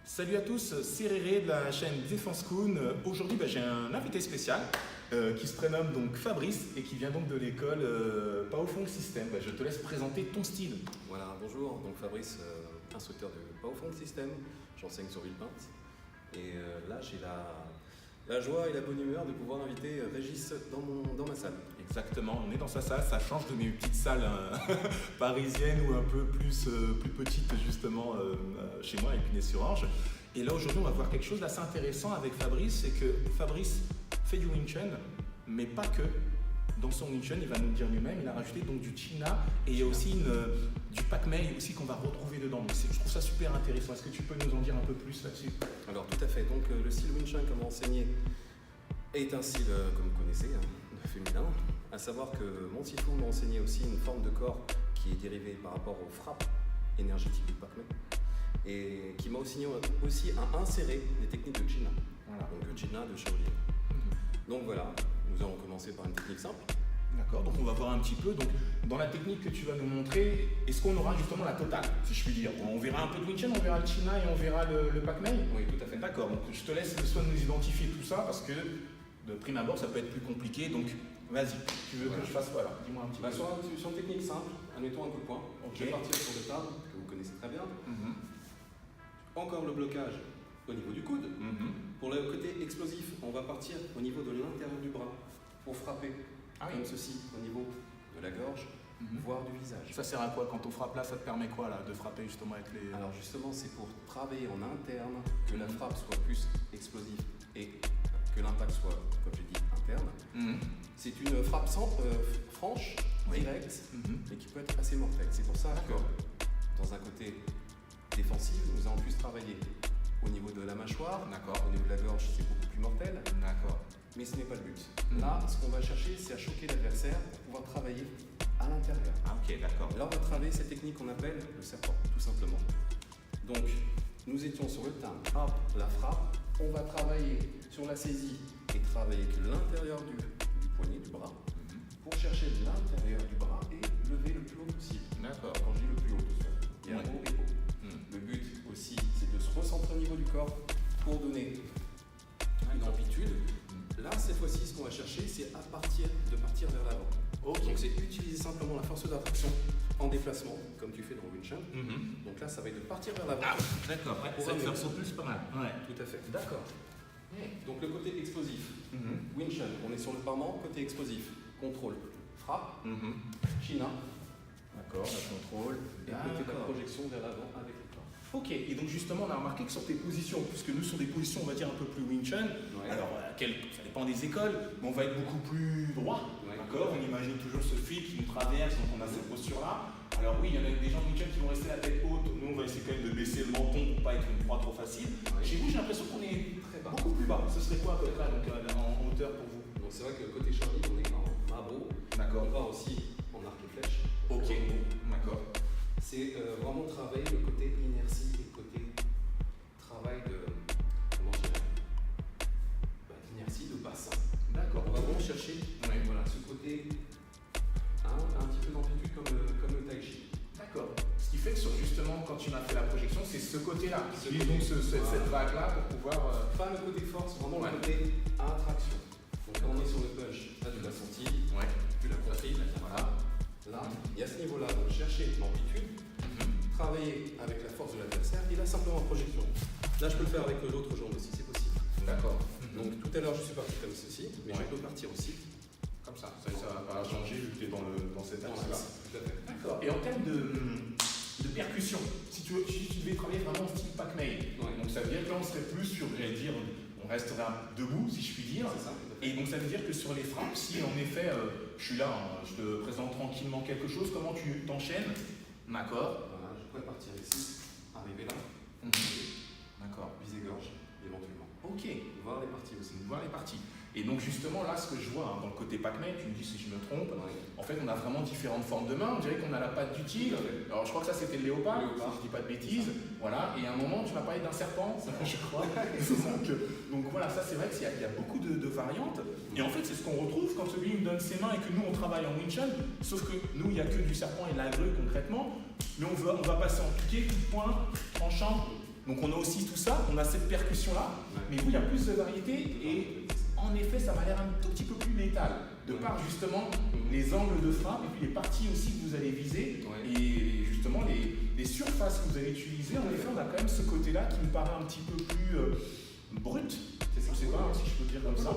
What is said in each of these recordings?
Salut à tous, c'est Réré de la chaîne Défense Koon. Aujourd'hui, j'ai un invité spécial qui se prénomme donc Fabrice et qui vient donc de l'école Baofeng System. Je te laisse présenter ton style. Voilà, bonjour, donc Fabrice, instructeur de Baofeng System, j'enseigne sur Villepinte. Et là, j'ai la joie et la bonne humeur de pouvoir inviter Régis dans ma salle. Exactement, on est dans sa salle, ça change de mes petites salles parisiennes ou un peu plus petites justement chez moi avec Épinay-sur-Orge. Et là aujourd'hui on va voir quelque chose d'assez intéressant avec Fabrice, c'est que Fabrice fait du Wing Chun, mais pas que. Dans son Wing Chun, il va nous le dire lui-même, il a rajouté donc du China et il y a aussi du Pak Mei aussi qu'on va retrouver dedans. Donc je trouve ça super intéressant. Est-ce que tu peux nous en dire un peu plus là-dessus? Alors tout à fait, donc le style Wing Chun comme enseigné est un style, comme vous connaissez, de féminin. À savoir que mon Sifu m'a enseigné aussi une forme de corps qui est dérivée par rapport aux frappes énergétiques du Pak Mei et qui m'a aussi inséré des techniques de China, Voilà. donc de China, de Shaolin. Donc voilà, nous allons commencer par une technique simple. D'accord, donc on va voir un petit peu. Donc, dans la technique que tu vas nous montrer, est-ce qu'on aura justement la totale, si je puis dire? On verra un peu de Wing Chun, on verra le China et on verra le Pak Mei? Oui, tout à fait. D'accord, donc je te laisse le soin de nous identifier tout ça parce que de prime abord ça peut être plus compliqué. Donc vas-y, tu veux que je fasse quoi là? Dis-moi un petit peu. Sur une technique simple, admettons un coup de poing. Ok. Je vais partir sur le table, que vous connaissez très bien. Mhm. Encore le blocage au niveau du coude. Mhm. Pour le côté explosif, on va partir au niveau de l'intérieur du bras pour frapper Ah oui. comme ceci au niveau de la gorge, Mhm. voire du visage. Ça sert à quoi quand on frappe là? Ça te permet quoi là de frapper justement avec les. Alors justement, c'est pour travailler en interne, que la frappe soit plus explosive et que l'impact soit, comme j'ai dit, interne. Mhm. C'est une frappe franche, Oui. directe, Mhm. mais qui peut être assez mortelle. C'est pour ça D'accord. que dans un côté défensif, nous allons plus travailler au niveau de la mâchoire. D'accord. Au niveau de la gorge, c'est beaucoup plus mortel, D'accord. mais ce n'est pas le but. Mhm. Là, ce qu'on va chercher, c'est à choquer l'adversaire pour pouvoir travailler à l'intérieur. Ah ok, d'accord. Là, on va travailler cette technique qu'on appelle le serpent, tout simplement. Donc, nous étions sur le timbre, hop, la frappe. On va travailler sur la saisie et travailler avec l'intérieur du poignet, du bras, Mhm. pour chercher l'intérieur du bras et lever le plus haut possible. D'accord. Quand je dis le plus haut, il y a Ouais. haut et haut. Mhm. Le but aussi, c'est de se recentrer au niveau du corps pour donner une amplitude. Là, cette fois-ci, ce qu'on va chercher, c'est de partir vers l'avant. Ok. Donc, c'est utiliser simplement la force d'attraction en déplacement, comme tu fais dans le Wing Chun. Mhm. Donc là, ça va être de partir vers l'avant. Ah, d'accord. Ouais, Pour ça amener. faire sauter, c'est pas mal. Ouais. Tout à fait. D'accord. Donc, le côté explosif. Mhm. Wing Chun, on est sur le parement, côté explosif. Contrôle, frappe, Mhm. China, D'accord, la contrôle. et côté de la projection vers l'avant avec le corps. Ok, et donc justement on a remarqué que sur tes positions, puisque nous sur des positions on va dire un peu plus Wing Chun, Ouais. alors ça dépend des écoles, mais on va être beaucoup plus droit, Ouais. d'accord? On imagine toujours ce fil qui nous traverse, donc on a cette posture-là. Alors oui, il y en a des gens de Wing Chun qui vont rester la tête haute, nous on va essayer quand même de baisser le menton pour pas être une proie trop facile. Ouais. Chez vous j'ai l'impression qu'on est Très bas. beaucoup plus bas, ce serait quoi à peu près donc, en hauteur pour vous? Donc c'est vrai que côté Charlie, on est en mabro, D'accord. on part aussi en arc et flèche. Ok, d'accord. C'est vraiment travailler le côté inertie et le côté travail d'inertie, de bassin. D'accord. On va vraiment chercher Ouais. voilà, ce côté, un petit peu d'amplitude comme le tai chi. D'accord. Ce qui fait que justement quand tu m'as fait la projection, c'est ce côté-là, Ce qui côté. donc cette Voilà. vague-là pour pouvoir. Pas le côté force, vraiment Ouais. le côté attraction. Donc quand on est sur le punch, là tu l'as senti, Ouais. tu l'as compris, Voilà. Là, et à ce niveau-là, donc chercher l'amplitude, travailler avec la force de l'adversaire, et là simplement en projection. Là je peux le faire avec l'autre jambe aussi, c'est possible. D'accord. Donc tout à l'heure je suis parti comme ceci, mais Ouais. je peux partir aussi. Comme ça va pas changer vu que tu es dans cet Dans axe-là. l'axe, tout à fait. D'accord. Et en termes de percussion, si tu devais travailler vraiment en style Pak Mei, Ouais. donc ça veut dire que là on serait plus sur, j'allais dire, on restera debout si je puis dire. C'est ça, tout à fait. Et donc ça veut dire que sur les frappes, si en effet je suis là, je te présente tranquillement quelque chose, comment tu t'enchaînes? D'accord. Voilà, je pourrais partir ici, arriver là, D'accord. viser gorge, éventuellement. Ok. Voir les parties aussi. Voir les parties. Et donc justement là, ce que je vois dans le côté Pak Mei, tu me dis si je me trompe, en fait on a vraiment différentes formes de mains. On dirait qu'on a la patte du tigre. Alors je crois que ça c'était le léopard, Léopard. si je dis pas de bêtises. Voilà. Et à un moment tu m'as parlé d'un serpent, je crois. C'est ça. Donc voilà, ça c'est vrai qu'il y a beaucoup de variantes. Et en fait c'est ce qu'on retrouve quand celui me donne ses mains et que nous on travaille en Wing Chun. Sauf que nous il n'y a que du serpent et de la grue concrètement. Mais on va passer en piqué, coup de poing, tranchant. Donc on a aussi tout ça, on a cette percussion-là, mais vous, il y a plus de variété et en effet, ça m'a l'air un tout petit peu plus létal, de par justement les angles de frappe et puis les parties aussi que vous allez viser et justement les surfaces que vous allez utiliser. En effet, on a quand même ce côté-là qui me paraît un petit peu plus brut. Je ne sais pas si je peux dire comme ça.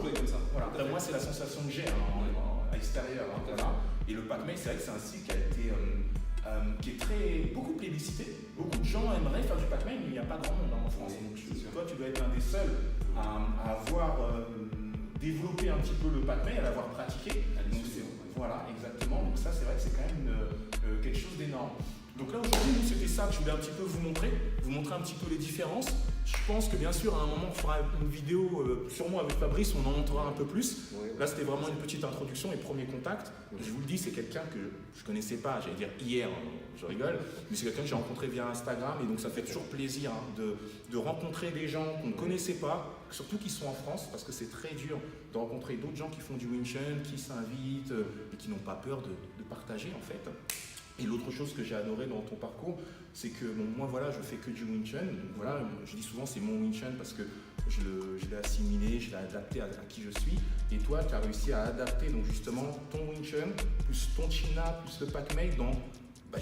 Voilà. Après, moi, c'est la sensation que j'ai à l'extérieur. Voilà. Et le Pac-Man, c'est vrai que c'est un style qui a été qui est beaucoup plébiscité. Beaucoup de gens aimeraient faire du Pac-Man, mais il n'y a pas grand monde en France. Donc, toi, tu dois être l'un des seuls à avoir développé un petit peu le Pac-Man, à l'avoir pratiqué. Donc, voilà, exactement. Donc ça, c'est vrai que c'est quand même quelque chose d'énorme. Donc là, aujourd'hui, c'était ça que je voulais un petit peu vous montrer un petit peu les différences. Je pense que bien sûr, à un moment, on fera une vidéo, sûrement avec Fabrice, on en montrera un peu plus. Là, c'était vraiment une petite introduction et premier contact. Je vous le dis, c'est quelqu'un que je ne connaissais pas, j'allais dire hier, je rigole, mais c'est quelqu'un que j'ai rencontré via Instagram et donc ça fait toujours plaisir de rencontrer des gens qu'on ne connaissait pas, surtout qui sont en France, parce que c'est très dur de rencontrer d'autres gens qui font du Wing Chun, qui s'invitent et qui n'ont pas peur de partager en fait. Et l'autre chose que j'ai adoré dans ton parcours, c'est que bon, moi voilà, je fais que du Wing Chun. Donc, voilà, je dis souvent c'est mon Wing Chun parce que je l'ai assimilé, je l'ai adapté à qui je suis. Et toi, tu as réussi à adapter donc justement ton Wing Chun, plus ton China, plus le Pac-Man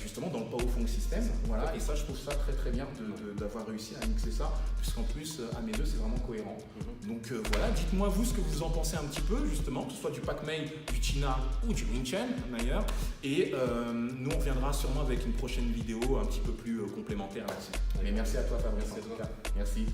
justement dans le Pao Fong System. Voilà, et ça, je trouve ça très très bien d'avoir réussi à mixer ça, puisqu'en plus, à mes deux, c'est vraiment cohérent. Donc voilà, dites-moi vous ce que vous en pensez un petit peu, justement, que ce soit du Pac-Man, du China ou du Wing Chun d'ailleurs. Et nous, on reviendra sûrement avec une prochaine vidéo un petit peu plus complémentaire là-dessus. Mais merci à toi, Fabrice, en tout cas. Merci.